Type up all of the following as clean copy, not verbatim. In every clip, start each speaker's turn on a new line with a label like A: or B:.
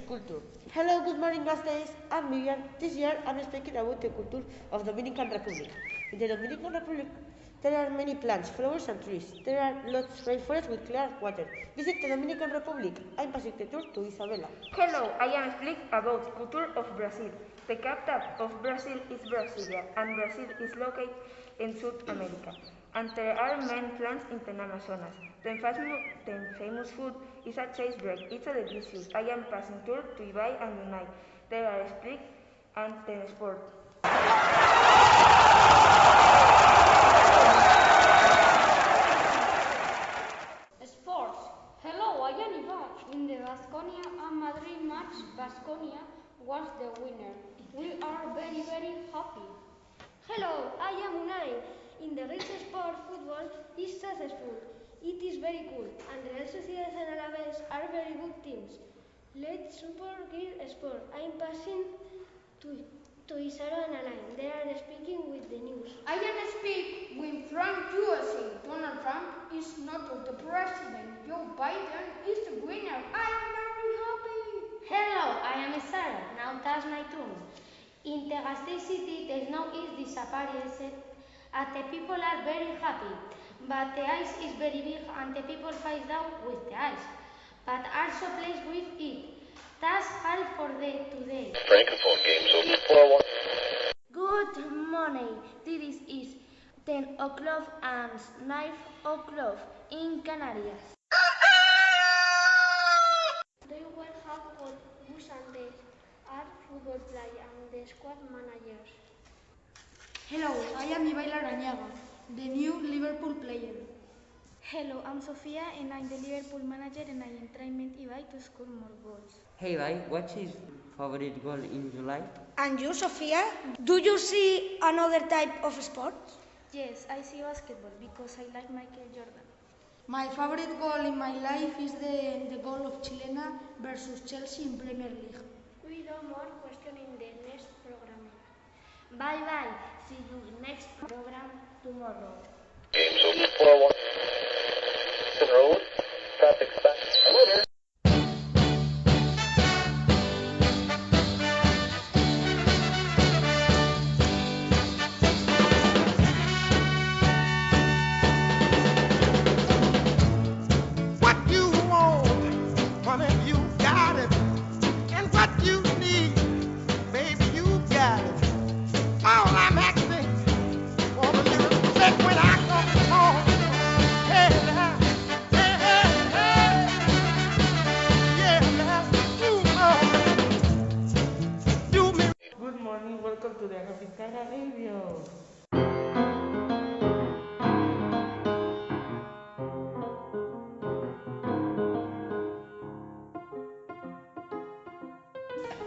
A: culture. Hello, good morning, guys. I'm Miriam. This year, I'm speaking about the culture of Dominican Republic. In the Dominican Republic, there are many plants, flowers, and trees. There are lots of rainforests with clear water. Visit the Dominican Republic. I'm passing the tour to Isabella.
B: Hello, I am speaking about culture of Brazil. The capital of Brazil is Brasilia, and Brazil is located in South America. And there are many plants in the Amazonas. The famous food is a cheese bread. It's a delicious. I am passing tour to Ibai and Unai. They are speak and the sport.
C: Sports. Hello, I am Ibai. In the Baskonia and Madrid match, Baskonia was the winner. We are very happy.
D: Hello, I am Unai. In the Real Sport football is successful. It is very cool, and Real Sociedad and Alaves are very good teams. Let's support Real Sport. I am passing to Isaro and Alain. They are speaking with the news.
C: I am speak with Trump USA. Donald Trump is not the president. Joe Biden is the winner. I am very happy.
E: Hello, I am Sarah. Now that's my turn. In the Gasteiz city, the snow is disappearing and the people are very happy. But the ice is very big and the people fight down with the ice. But also plays with it. That's all for today.
F: Francophone games over 4-1.
D: Good morning. This is 10 o'clock and 9 o'clock in Canarias. They will have got Gus and the are football player and the squad managers.
G: Hello, I am Ibai Larrañaga, the new Liverpool player.
D: Hello, I'm Sofia and I'm the Liverpool manager and I am trying Ibai to score more goals.
H: Hey Ibai, what's his favorite goal in July?
I: And you, Sofia? Do you see another type of sports?
D: Yes, I see basketball because I like Michael Jordan.
G: My favorite goal in my life is the goal of Chilena versus Chelsea in Premier League.
D: We do more questions in the next program. Bye bye. See you next program tomorrow.
F: Games over 4-1. Road. Traffic stop. Later.
A: Welcome to the Capitana Radio.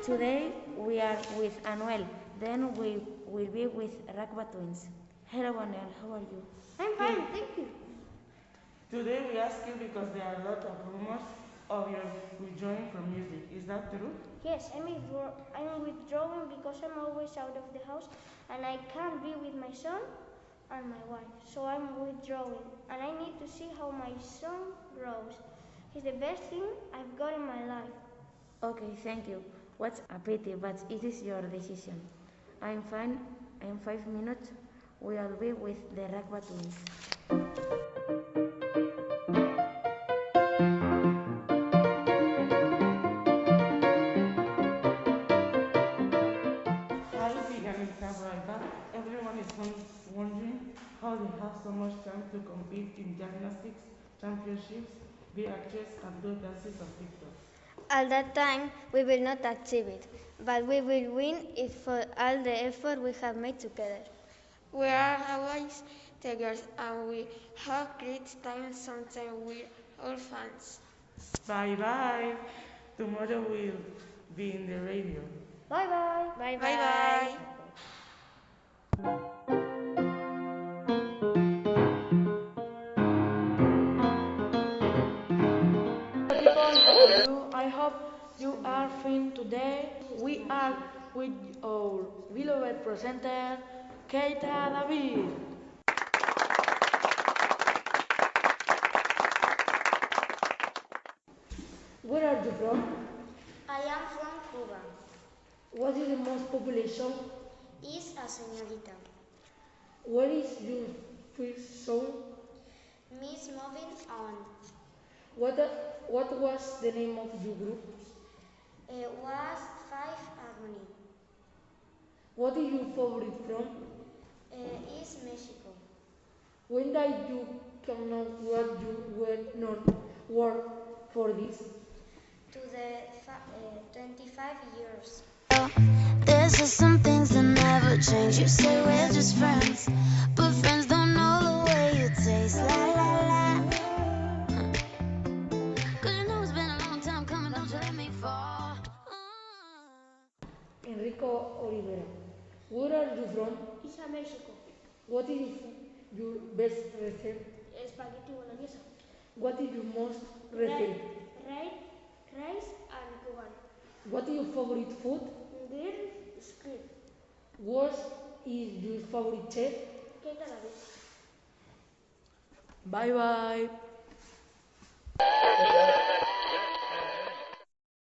J: Today we are with Anuel, then we will be with Rakba Twins. Hello Anuel, how are you?
D: I'm fine, thank you.
A: Today we ask you because there are a lot of rumors of your withdrawing from music. Is that true?
D: Yes, I'm withdrawing because I'm always out of the house and I can't be with my son and my wife. So I'm withdrawing and I need to see how my son grows. He's the best thing I've got in my life.
J: Okay, thank you. What's a pity, but it is your decision. I'm fine. In 5 minutes, we'll be with the Rakba Twins.
A: Everyone is wondering how they have so much time to compete in gymnastics championships, be actors, and do dances on TikTok.
D: At that time, we will not achieve it, but we will win it for all the effort we have made together.
K: We are always together and we have great time sometimes with all fans.
A: Bye bye. Tomorrow we'll be in the radio.
D: Bye bye.
K: Bye bye.
G: I hope you are fine today. We are with our beloved presenter, Keita David.
A: Where are you from?
E: I am from Cuba.
G: What is the most popular song?
E: Is a señorita.
G: What is your first song?
E: Miss Moving On.
G: What was the name of your group?
E: It was Five Harmony.
G: What is your favorite from?
E: Is Mexico.
G: When did you come out what you were not work for this?
E: To the 25 years.
L: There's just some things that never change. You say we're just friends, but friends don't know the way you taste. La la la. Cause you know it's been a long time coming, don't you let me fall.
G: Enrico Olivera. Where are you from?
D: Is a Mexico.
G: What is your best recipe?
D: Spaghetti bolognese.
G: What is your most recipe?
D: Rice and Cuban.
G: What is your favorite food?
D: Grilled squid.
G: What is your favorite chef?
D: Cake a la vez.
G: Bye bye.